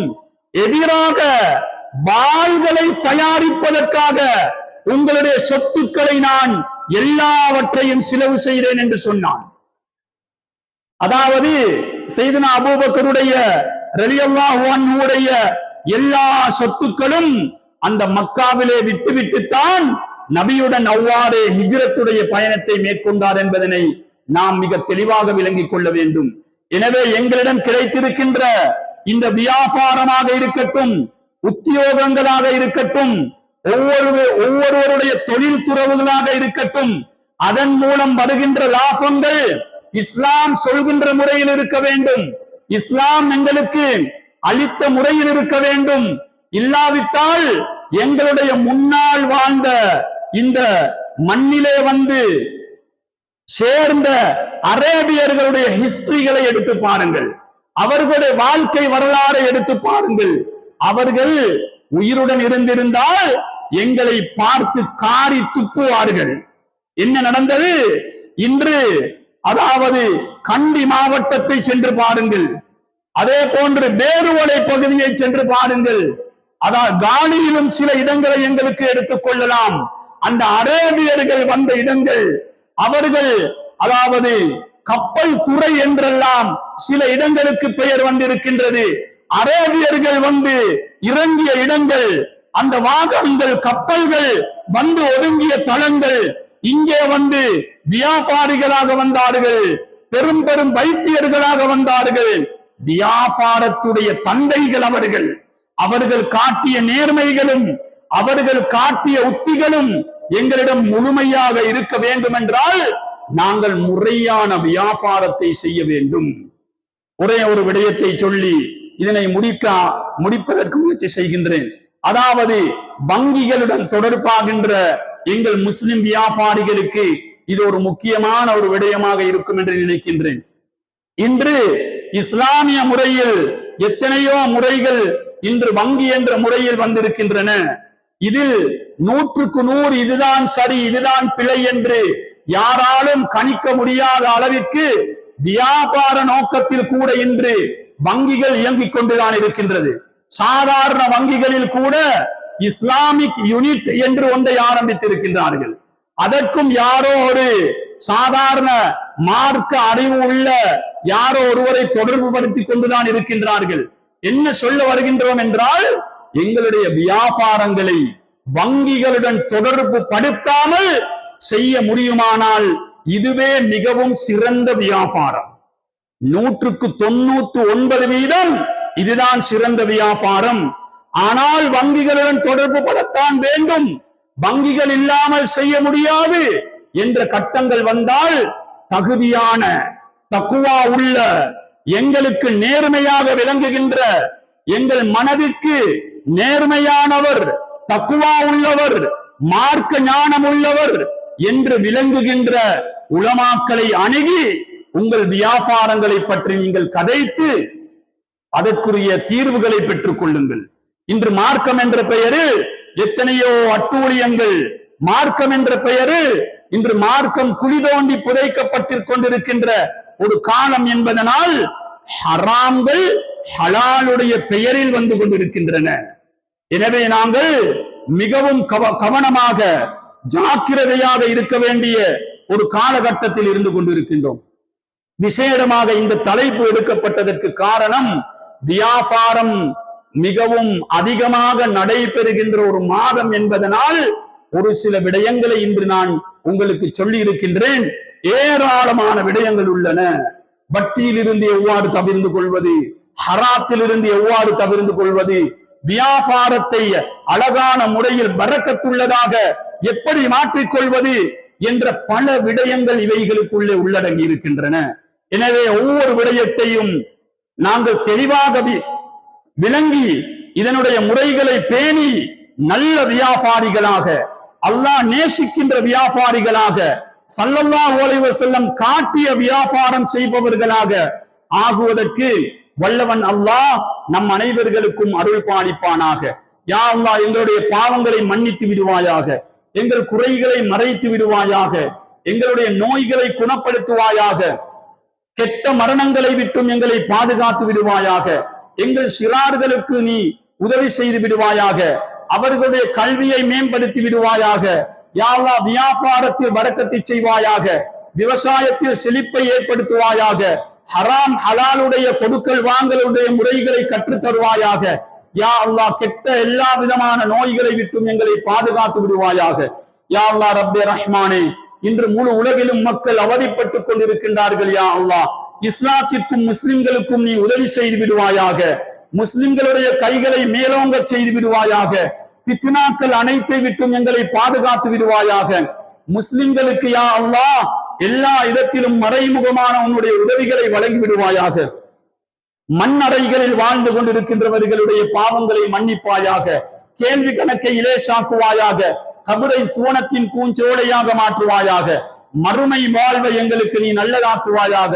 எதிராக வாள்களை தயாரிப்பதற்காக உங்களுடைய சொத்துக்களை நான் எல்லாவற்றையும் செலவு செய்கிறேன் என்று சொன்னான். அதாவது சையதுனா அபூபக்கருடைய ரலியல்லாஹு அன்ஹுடைய எல்லா சொத்துக்களும் அந்த மக்காவிலே விட்டுவிட்டுத்தான் நபியுடன் அவ்வாறு ஹிஜ்ரத்துடைய பயணத்தை மேற்கொண்டார் என்பதனை நாம் மிக தெளிவாக விளங்கிக் கொள்ள வேண்டும். எனவே எங்களிடம் கிடைத்திருக்கின்ற இந்த வியாபாரமாக இருக்கட்டும், உத்தியோகங்களாக இருக்கட்டும், ஒவ்வொருவருடைய தொழில் துறவுகளாக இருக்கட்டும், அதன் மூலம் வருகின்ற லாபங்கள் இஸ்லாம் சொல்கின்ற முறையில் இருக்க வேண்டும், இஸ்லாம் எங்களுக்கு அளித்த முறையில் இருக்க வேண்டும். இல்லாவிட்டால் எங்களுடைய முன்னால் வாழ்ந்த இந்த மண்ணிலே வந்து சேர்ந்த அரேபியர்களுடைய ஹிஸ்டரிகளை எடுத்து பாருங்கள், அவர்களுடைய வாழ்க்கை வரலாறை எடுத்து பாருங்கள். அவர்கள் உயிருடன் இருந்திருந்தால் எங்களை பார்த்து காரி துப்புவார்கள். என்ன நடந்தது இன்று? அதாவது கண்டி மாவட்டத்தை சென்று பாருங்கள், அதே போன்று பேருவளை பகுதியை சென்று பாருங்கள், அதாவது காலியிலும் சில இடங்களை எங்களுக்கு எடுத்துக் கொள்ளலாம். அந்த அரேபியர்கள் வந்த இடங்கள், அவர்கள் அதாவது கப்பல் துறை என்றெல்லாம் சில இடங்களுக்கு பெயர் வந்திருக்கின்றது. அரேபியர்கள் வந்து இறங்கிய இடங்கள், அந்த வாகனங்கள், கப்பல்கள் வந்து ஒதுங்கிய தளங்கள், இங்கே வந்து வியாபாரிகளாக வந்தார்கள், பெரும் பெரும் வைத்தியர்களாக வந்தார்கள். வியாபாரத்துடைய தந்தைகள் அவர்கள். அவர்கள் காட்டிய நேர்மைகளும் அவர்கள் காட்டிய உத்திகளும் எங்களிடம் முழுமையாக இருக்க வேண்டும் என்றால் நாங்கள் முறையான வியாபாரத்தை செய்ய வேண்டும். ஒரே ஒரு விடயத்தை சொல்லி இதனை முடிப்பதற்கு முயற்சி செய்கின்றேன். அதாவது வங்கிகளுடன் தொடர்பாகின்ற எங்கள் முஸ்லிம் வியாபாரிகளுக்கு இது ஒரு முக்கியமான ஒரு விடயமாக இருக்கும் என்று நினைக்கின்றேன். இன்று இஸ்லாமிய முறையில் எத்தனையோ முறைகள் இன்று வங்கி என்ற முறையில் வந்திருக்கின்றன. இதில் 100க்கு 100 இதுதான் சரி, இதுதான் பிழை என்று யாராலும் கணிக்க முடியாத அளவிற்கு வியாபார நோக்கத்தில் கூட இன்று வங்கிகள் இயங்கிக் கொண்டுதான் இருக்கின்றது. சாதாரண வங்கிகளில் கூட இஸ்லாமிக் யூனிட் என்று ஒன்றை ஆரம்பித்திருக்கின்றார்கள். அதற்கும் யாரோ ஒரு சாதாரண மார்க்க அறிவு உள்ள யாரோ ஒருவரை தொடர்பு படுத்திக் கொண்டுதான் இருக்கின்றார்கள். என்ன சொல்ல வருகின்றோம் என்றால், எங்களுடைய வியாபாரங்களை வங்கிகளுடன் தொடர்பு படுத்தாமல் செய்ய முடியுமானால் இதுவே மிகவும் சிறந்த வியாபாரம். 100க்கு 99% இதுதான் சிறந்த வியாபாரம். ஆனால் வங்கிகளுடன் தொடர்பு படத்தான் வேண்டும், வங்கிகள் இல்லாமல் செய்ய முடியாது என்ற கட்டங்கள் வந்தால் தகுதியான தக்குவா உள்ள எங்களுக்கு நேர்மையாக விளங்குகின்ற, எங்கள் மனதிற்கு நேர்மையானவர், தக்குவா உள்ளவர், மார்க்க ஞானம் உள்ளவர் என்று விளங்குகின்ற உலமாக்களை அணுகி உங்கள் வியாபாரங்களை பற்றி நீங்கள் கதைத்து அதற்குரிய தீர்வுகளை பெற்றுக் கொள்ளுங்கள். இன்று மார்க்கம் என்ற பெயரில் எத்தனையோ அட்டூழியங்கள், மார்க்கம் என்ற பெயரில் இன்று மார்க்கம் குழி தோண்டி புதைக்கப்பட்டுக் கொண்டிருக்கின்ற ஒரு காலம் என்பதனால் ஹராம்கள் ஹலாலுடைய பெயரில் வந்து கொண்டிருக்கின்றன. எனவே நாங்கள் மிகவும் கவனமாக ஜாக்கிரதையாக இருக்க வேண்டிய ஒரு காலகட்டத்தில் இருந்து கொண்டிருக்கின்றோம். விசேடமாக இந்த தலைப்பு எடுக்கப்பட்டதற்கு காரணம், வியாபாரம் மிகவும் அதிகமாக நடைபெறுகின்ற ஒரு மாதம் என்பதனால் ஒரு சில விடயங்களை இன்று நான் உங்களுக்கு சொல்லி இருக்கின்றேன். ஏராளமான விடயங்கள் உள்ளன. வட்டியில் இருந்து எவ்வாறு தவிர்ந்து கொள்வது, ஹராத்தில் இருந்து எவ்வாறு தவிர்ந்து கொள்வது, வியாபாரத்தை அழகான முறையில் பரக்கத்துள்ளதாக எப்படி மாற்றிக்கொள்வது என்ற பல விடயங்கள் இவைகளுக்குள்ளே உள்ளடங்கி இருக்கின்றன. எனவே ஒவ்வொரு விடயத்தையும் நாங்கள் தெளிவாக விளங்கி இதனுடைய முறைகளை பேணி நல்ல வியாபாரிகளாக, அல்லாஹ் நேசிக்கின்ற வியாபாரிகளாக, ஸல்லல்லாஹு அலைஹி வஸல்லம் காட்டிய வியாபாரம் செய்பவர்களாக ஆகுவதற்கு வல்லவன் அல்லாஹ் நம் அனைவர்களுக்கும் அருள் பாலிப்பானாக. யா அல்லாஹ், எங்களுடைய பாவங்களை மன்னித்து விடுவாயாக, எங்கள் குறைகளை மறைத்து விடுவாயாக, எங்களுடைய நோய்களை குணப்படுத்துவாயாக, கெட்ட மரணங்களை விட்டும் எங்களை பாதுகாத்து விடுவாயாக, எங்கள் சிறார்களுக்கு நீ உதவி செய்து விடுவாயாக, அவர்களுடைய கல்வியை மேம்படுத்தி விடுவாயாக. யா அல்லாஹ், வியாபாரத்தில் பரக்கத்தை செய்வாயாக, விவசாயத்தில் செழிப்பை ஏற்படுத்துவாயாக, ஹராம் ஹலாலுடைய கொடுக்கல் வாங்கலுடைய முறைகளை கற்றுத் தருவாயாக. யா அல்லாஹ், கெட்ட எல்லா விதமான நோய்களை விட்டும் எங்களை பாதுகாத்து விடுவாயாக. யா அல்லாஹ் ரப்பே ரஹ்மானே, இன்று முழு உலகிலும் மக்கள் அவதிப்பட்டுக் கொண்டிருக்கின்றார்கள். யா அல்லாஹ், இஸ்லாத்திற்கும் முஸ்லிம்களுக்கும் நீ உதவி செய்து விடுவாயாக, முஸ்லிம்களுடைய கைகளை மேலோங்க செய்து விடுவாயாக, ஃபித்னாக்கள் அனைத்தை விட்டும் எங்களை பாதுகாத்து விடுவாயாக. முஸ்லிம்களுக்கு யா அல்லாஹ் எல்லா இடத்திலும் மறைமுகமான உன்னுடைய உதவிகளை வழங்கி விடுவாயாக. மண்ணறைகளில் வாழ்ந்து கொண்டிருக்கின்றவர்களுடைய பாவங்களை மன்னிப்பாயாக, கேள்வி கணக்கை இலேசாக்குவாயாக, கபரை சுவனத்தின் பூஞ்சோலையாக மாற்றுவாயாக, மறுமை வாழ்வை எங்களுக்கு நீ நல்லதாக்குவாயாக.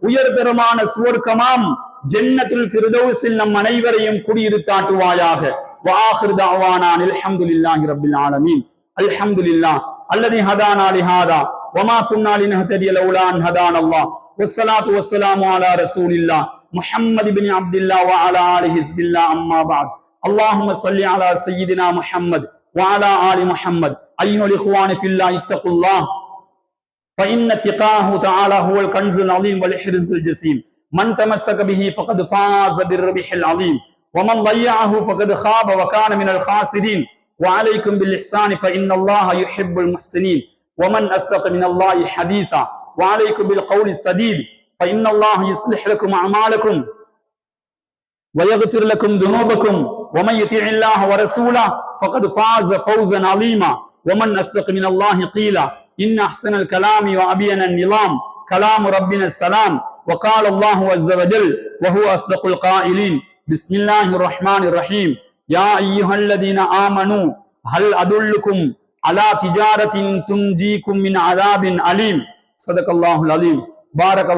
உயர்தரமான சுவர்க்கமாம் ஜன்னத்துல் ஃபிர்தௌஸில் நம் அனைவரையும் குடியிருத்தாட்டுவாயாக. வஆகிரு தஅவானா அல்ஹம்துலில்லாஹி ரப்பில் ஆலமீன். அல்ஹம்துலில்லாஹ் அல்லதி ஹதானா லிஹாதா வமா குன்னா லினஹ்ததிய லௌலா அன் ஹதானல்லாஹ். வஸ்ஸலாத்து வஸ்ஸலாமு அலா ரசூலில்லாஹ் முஹம்மது இப்னு அப்துல்லாஹ் வ அலா ஆலிஹி ஹிஸ்பில்லாஹ். அம்மா பஅத். அல்லாஹும்ம ஸல்லி அலா சய்யிதினா முஹம்மத் வ அலா ஆலி முஹம்மத். அய்யுல் இஹ்வானி ஃபில்லாஹ் இத்தகுல்லாஹ் فإن اتقاه تعالى هو الكنز العظيم والحرز الجسيم. من تمسك به فقد فاز بالربح العظيم ومن ضيعه فقد خاب وكان من الخاسرين. وعليكم بالإحسان فإن الله يحب المحسنين. ومن أصدق من الله حديثا. وعليكم بالقول السديد فإن الله يصلح لكم أعمالكم ويغفر لكم ذنوبكم ومن يطع الله ورسوله فقد فاز فوزا عظيما. ومن أصدق من الله قيلا إن أحسن الكلام وأبين النظام كلام ربنا السلام. وقال الله عز وجل وهو أصدق القائلين بسم الله الرحمن الرحيم. يا أيها الذين آمنوا هل أدلكم على تجارة تنجيكم من عذاب أليم. صدق الله العظيم. بارك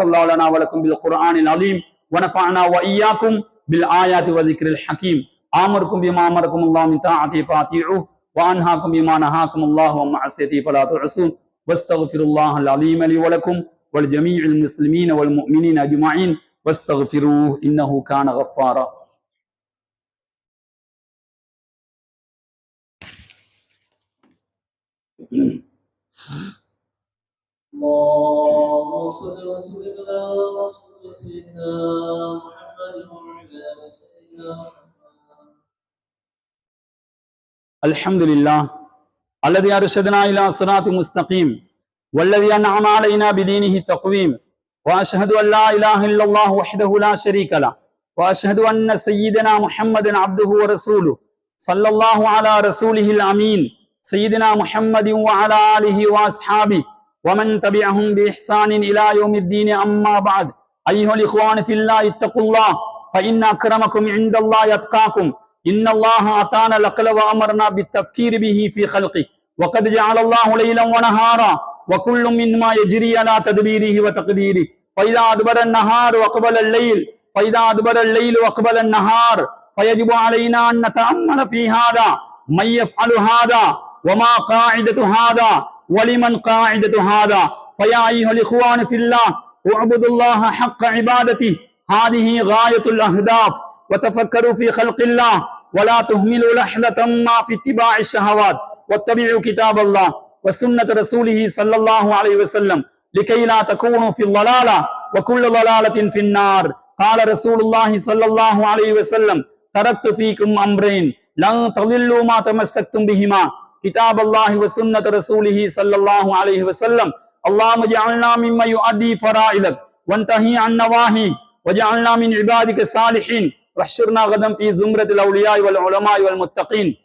الله لنا ولكم بالقرآن العظيم ونفعنا وإياكم بالآيات وذكر الحكيم. آمركم بما أمركم الله من طاعته فأطيعوه وأنهاكم بما نهاكم الله وعن معصيته فلا تعصون. واستغفر الله العظيم لي ولكم ولجميع المسلمين والمؤمنين أجمعين واستغفروه إنه كان غفارا. اللهم صل وسلم على سيدنا محمد وعلى سيدنا محمد. الحمد لله الذي أرشدنا إلى صراط مستقيم والذي أنعم علينا بدينه التقويم. وأشهد أن لا إله إلا الله وحده لا شريك له وأشهد أن سيدنا محمد عبده ورسوله صلى الله على رسوله الأمين سيدنا محمد وعلى آله وأصحابه ومن تبعهم بإحسان إلى يوم الدين. أما بعد أيها الإخوان في الله اتقوا الله فإن أكرمكم عند الله يتقاكم. إن الله أعطانا العقل وأمرنا بالتفكير به في خلقه، وقد جعل الله ليلا ونهارا وكل منهما يجري على تدبيره وتقديره. فإذا أدبر النهار وأقبل الليل وأقبل النهار فيجب علينا أن نتأمل في هذا، من يفعل هذا وما قاعدة هذا ولمن قاعدة هذا. فيا أيها الإخوان في الله اعبدوا الله حق عبادته، هذه غاية الأهداف. وتفكروا في خلق الله ولا تهملوا لحظة ما في اتباع الشهوات، واتبعوا كتاب الله وسنة رسوله صلى الله عليه وسلم لكي لا تكونوا في الضلالة وكل ضلالة في النار. قال رسول الله صلى الله عليه وسلم تركت فيكم أمرين لن تضلوا ما تمسكتم بهما، كتاب الله وسنة رسوله صلى الله عليه وسلم. اللهم اجعلنا ممن يؤدي فرائضك وانتهي عن نواهيك، وجعلنا من عبادك الصالحين، واحشرنا غدا في زمرة الأولياء والعلماء والمتقين.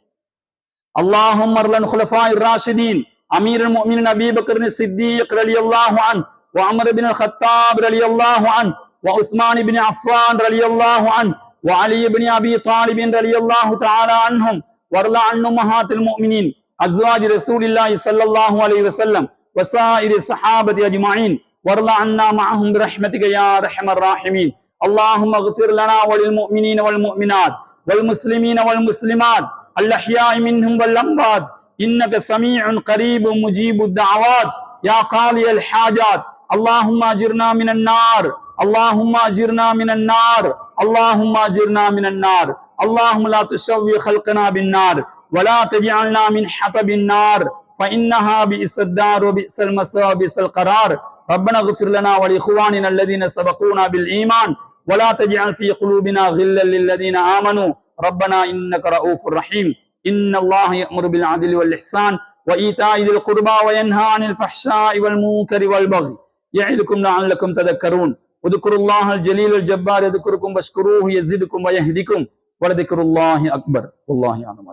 اللهم ارض عن الخلفاء الراشدين أمير المؤمنين أبي بكر الصديق رضي الله عنه، وعمر بن الخطاب رضي الله عنه، وعثمان بن عفان رضي الله عنه، وعلي بن أبي طالب رضي الله تعالى عنهم، وارض عن أمهات المؤمنين أزواج رسول الله صلى الله عليه وسلم وسائر الصحابة أجمعين، وارض عنا معهم برحمتك يا أرحم الراحمين. اللهم اغفر لنا وللمؤمنين والمؤمنات والمسلمين والمسلمات الأحياء منهم والأموات، إنك سميع قريب مجيب الدعوات يا قاضي الحاجات. اللهم أجرنا من النار، اللهم أجرنا من النار، اللهم أجرنا من النار. اللهم لا تشوي خلقنا بالنار ولا تجعلنا من حطب النار، فإنها بئس الدار وبئس المسوى وبئس القرار. ربنا اغفر لنا ولإخواننا الذين سبقونا بالإيمان ولا تجعل في قلوبنا غلا للذين آمنوا ربنا إنك رؤوف رحيم. إن الله يأمر بالعدل والإحسان وإيتاء ذي القربى وينهى عن الفحشاء والمنكر والبغي يعظكم لعلكم تذكرون. اذكروا الله الجليل الجبار يذكركم واشكروه يزدكم ويهدكم ولذكر الله أكبر والله أعلم.